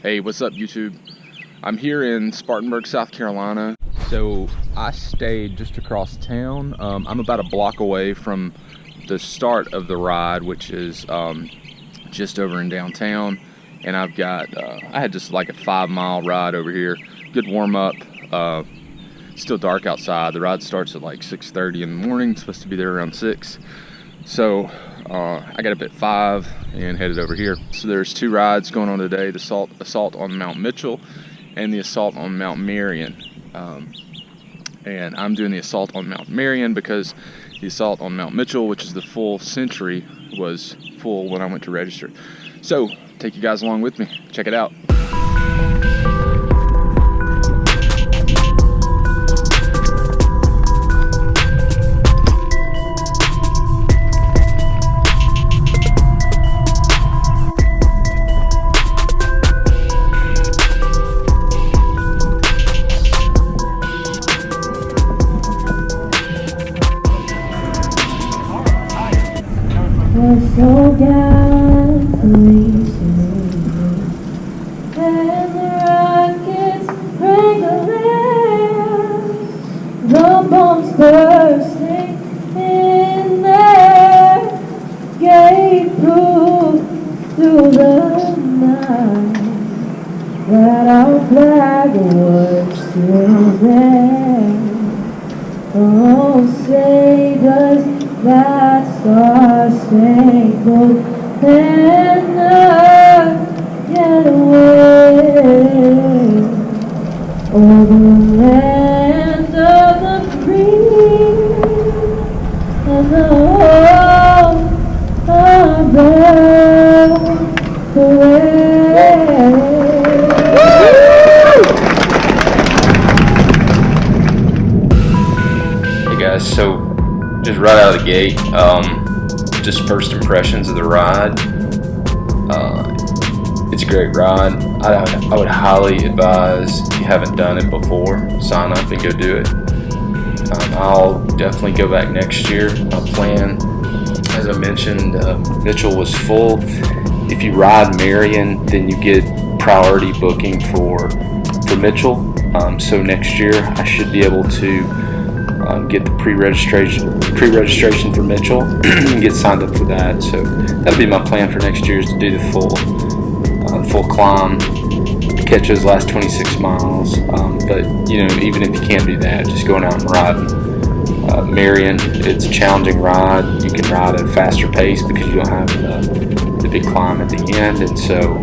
Hey, what's up YouTube? I'm here in Spartanburg, South Carolina. So I stayed just across town. I'm about a block away from the start of the ride, which is just over in downtown. And I've got, I had just like a 5-mile ride over here. Good warm up. Still dark outside. The ride starts at like 6:30 in the morning. It's supposed to be there around 6. So I got up at 5 and headed over here. So there's 2 rides going on today: the assault on Mount Mitchell and the assault on Mount Marion. And I'm doing the assault on Mount Marion because the assault on Mount Mitchell, which is the full century, was full when I went to register. So take you guys along with me. Check it out. So gallantly and the rockets break around, the bombs bursting in there gave proof through the night that our flag was still there. Oh, say does that star-spangled banner get away over the land of the free and the home of the way. Hey guys, so just right out of the gate, just first impressions of the ride. It's a great ride. I would highly advise, if you haven't done it before, sign up and go do it. I'll definitely go back next year. My plan, as I mentioned, Mitchell was full. If you ride Marion, then you get priority booking for Mitchell. So next year I should be able to get the pre-registration for Mitchell and get signed up for that. So that'll be my plan for next year, is to do the full climb, catch those last 26 miles. But you know, even if you can't do that, just going out and riding Marion, it's a challenging ride. You can ride at a faster pace because you don't have the big climb at the end, and so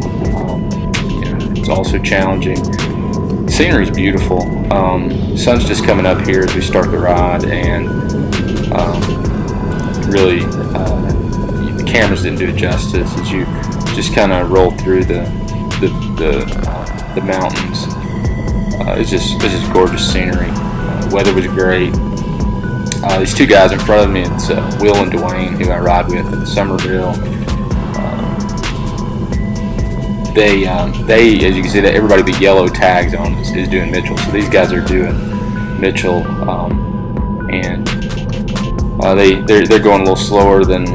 you know, it's also challenging. Scenery is beautiful. The sun's just coming up here as we start the ride, and really the cameras didn't do it justice as you just kind of roll through the mountains. It's just gorgeous scenery. Weather was great. These 2 guys in front of me, it's Will and Dwayne, who I ride with in Somerville. They, as you can see, that everybody with yellow tags on is doing Mitchell. So these guys are doing Mitchell, and they're going a little slower than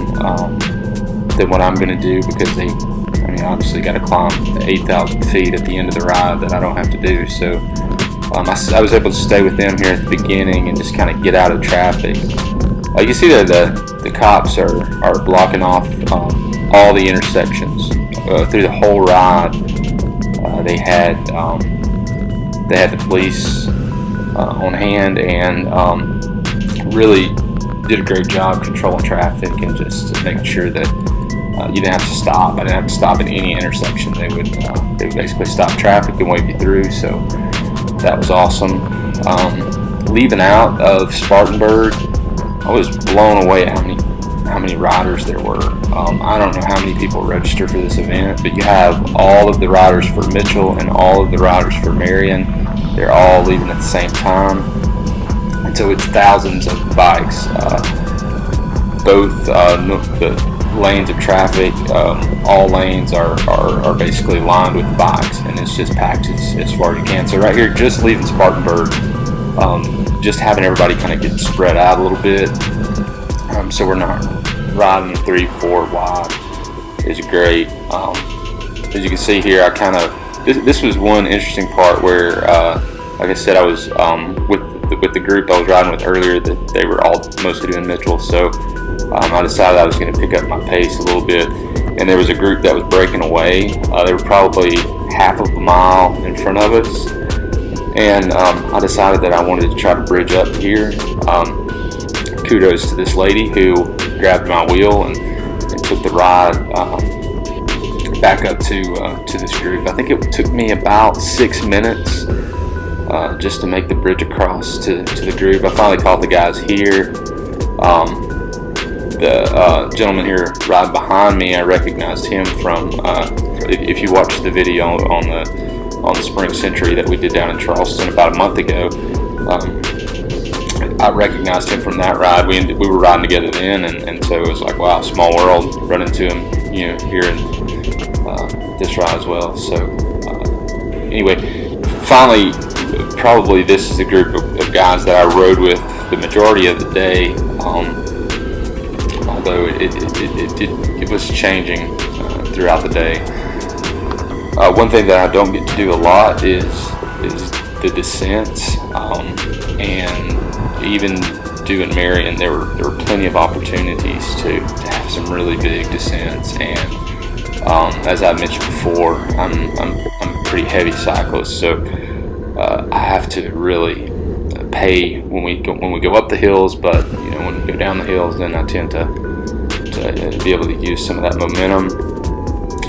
what I'm going to do, because they, I mean, obviously got to climb the 8,000 feet at the end of the ride that I don't have to do. So I was able to stay with them here at the beginning and just kind of get out of traffic. You can see that the cops are blocking off all the intersections. Through the whole ride, they had the police on hand, and really did a great job controlling traffic and just making sure that you didn't have to stop. I didn't have to stop at any intersection. They would basically stop traffic and wave you through. So that was awesome. Leaving out of Spartanburg, I was blown away at how many riders there were. I don't know how many people register for this event, but you have all of the riders for Mitchell and all of the riders for Marion. They're all leaving at the same time, and so it's thousands of bikes. Both the lanes of traffic, all lanes are basically lined with bikes, and it's just packed as far as you can. So right here, just leaving Spartanburg, just having everybody kind of get spread out a little bit, so we're not riding 3-4 wide is great. As you can see here, I kind of this was one interesting part where, like I said, I was with the group I was riding with earlier. That they were all mostly doing Mitchell, so I decided I was going to pick up my pace a little bit. And there was a group that was breaking away. They were probably half of a mile in front of us, and I decided that I wanted to try to bridge up here. Kudos to this lady who grabbed my wheel and took the ride back up to this group. I think it took me about 6 minutes just to make the bridge across to the group. I finally called the guys here. The gentleman here right behind me, I recognized him from, if you watched the video on the Spring Century that we did down in Charleston about a month ago, I recognized him from that ride. We were riding together then, and so it was like, wow, small world, run into him, here in this ride as well. So anyway, finally, probably this is a group of guys that I rode with the majority of the day, although it was changing throughout the day. One thing that I don't get to do a lot is the descents, and even doing Marion, there were plenty of opportunities to have some really big descents. And as I mentioned before, I'm a pretty heavy cyclist, so I have to really pay when we go up the hills. But when we go down the hills, then I tend to be able to use some of that momentum.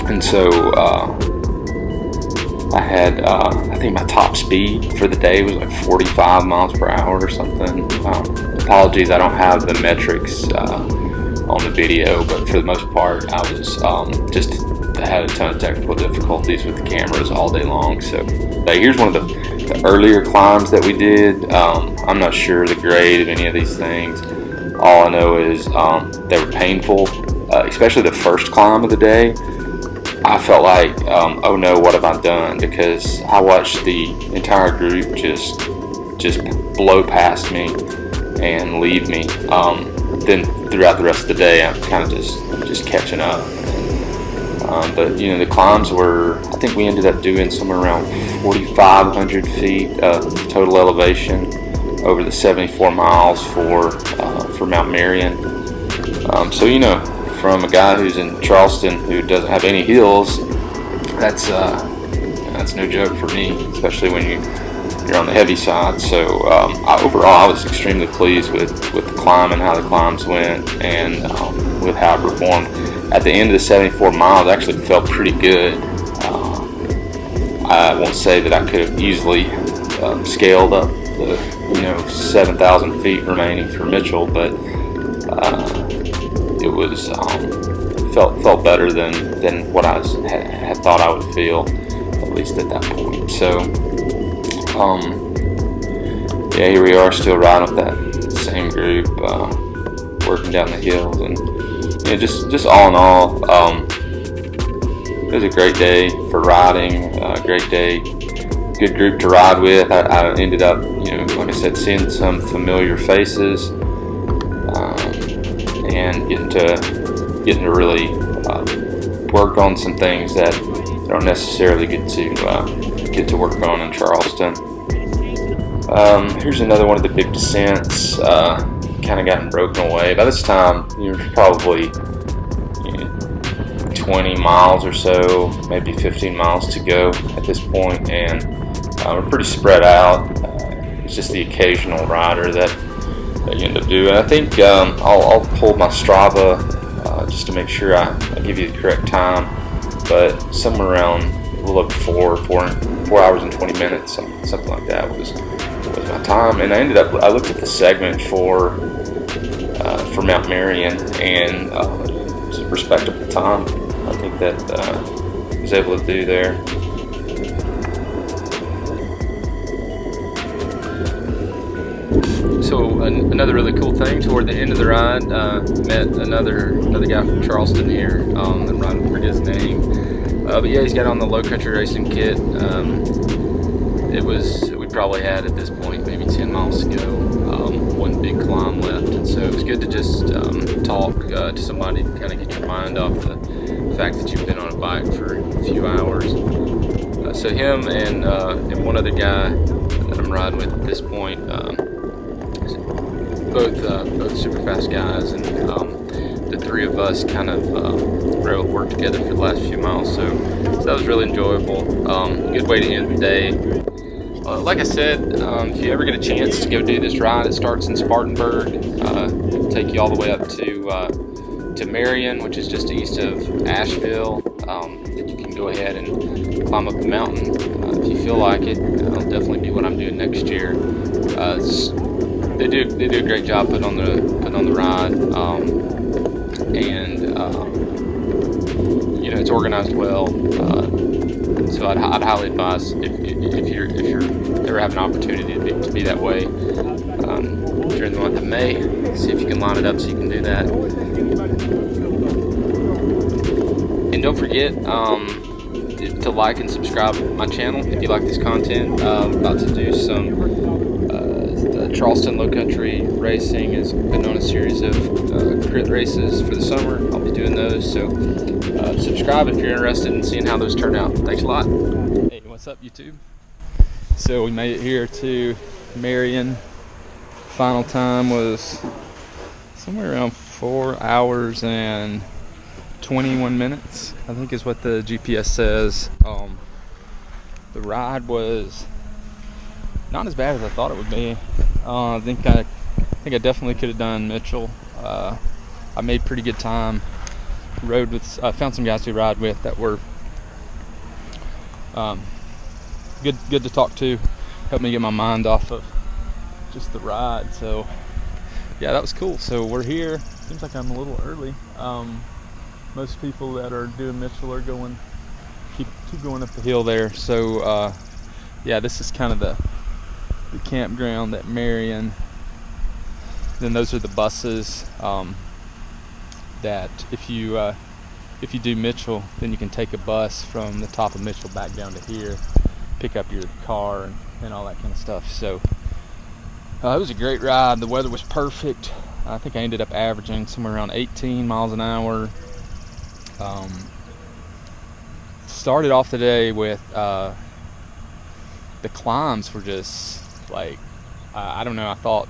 And so I had, I think my top speed for the day was like 45 miles per hour or something. Apologies, I don't have the metrics on the video, but for the most part, I was I had a ton of technical difficulties with the cameras all day long. So here's one of the earlier climbs that we did. I'm not sure the grade of any of these things. All I know is they were painful, especially the first climb of the day. I felt like, oh no, what have I done? Because I watched the entire group just blow past me and leave me. Then throughout the rest of the day, I'm kind of just catching up. But the climbs were, I think we ended up doing somewhere around 4,500 feet total elevation over the 74 miles for Mount Marion. So from a guy who's in Charleston who doesn't have any hills, that's no joke for me, especially when you're on the heavy side. So overall, I was extremely pleased with the climb and how the climbs went, and with how it performed. At the end of the 74 miles, I actually felt pretty good. I won't say that I could have easily scaled up the 7,000 feet remaining for Mitchell, but it was felt better than what I had thought I would feel, at least at that point. So here we are, still riding with that same group, working down the hills, and just all in all, it was a great day for riding, great day, good group to ride with. I ended up, like I said, seeing some familiar faces, and getting to really work on some things that I don't necessarily get to work on in Charleston. Here's another one of the big descents, kind of gotten broken away. By this time, you're probably 20 miles or so, maybe 15 miles to go at this point, and we're pretty spread out. It's just the occasional rider that you end up doing. I think I'll pull my Strava just to make sure I give you the correct time, but somewhere around a little over 4 hours and 20 minutes, something like that was my time. And I looked at the segment for Mount Marion, and it was a respectable time. I think that I was able to do there. So another really cool thing, toward the end of the ride, met another guy from Charleston here. I'm riding for his name, but yeah, he's got on the low country racing kit. We probably had at this point maybe 10 miles to go, one big climb left, and so it was good to just talk to somebody to kind of get your mind off the fact that you've been on a bike for a few hours. So him and one other guy that I'm riding with at this point, both super fast guys, and the three of us kind of were able to work together for the last few miles. So that was really enjoyable. Good way to end the day. Like I said, if you ever get a chance to go do this ride, it starts in Spartanburg. It'll take you all the way up to Marion, which is just east of Asheville. You can go ahead and climb up the mountain if you feel like it. That'll definitely be what I'm doing next year. They do a great job putting on the ride, and you know, it's organized well. So I'd highly advise if you're ever have an opportunity to be that way during the month of May. See if you can line it up so you can do that. And don't forget to like and subscribe to my channel if you like this content. I'm about to do some Charleston low country racing. Has been on a series of crit races for the summer. I'll be doing those, so subscribe if you're interested in seeing how those turn out. Thanks a lot. Hey, what's up, YouTube? So we made it here to Marion. Final time was somewhere around 4 hours and 21 minutes, I think is what the GPS says. The ride was not as bad as I thought it would be. I think I definitely could have done Mitchell. I made pretty good time. Found some guys to ride with that were good to talk to. Helped me get my mind off of just the ride. So yeah, that was cool. So we're here. Seems like I'm a little early. Most people that are doing Mitchell are keep going up the hill there. So yeah, this is kind of the campground at Marion. Then those are the buses that if you do Mitchell, then you can take a bus from the top of Mitchell back down to here, pick up your car and all that kind of stuff. So it was a great ride. The weather was perfect. I think I ended up averaging somewhere around 18 miles an hour. Started off the day with the climbs were just like, I don't know, I thought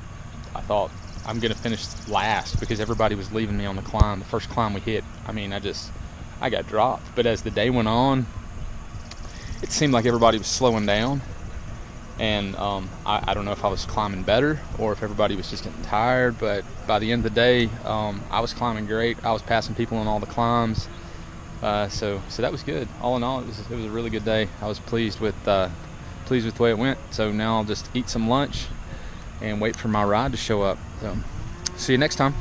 I'm gonna finish last because everybody was leaving me on the climb. The first climb we hit, I mean, I got dropped. But as the day went on, it seemed like everybody was slowing down, and I don't know if I was climbing better or if everybody was just getting tired. But by the end of the day, I was climbing great. I was passing people on all the climbs. So that was good. All in all, it was a really good day. I was pleased with the way it went. So now I'll just eat some lunch and wait for my ride to show up. So see you next time.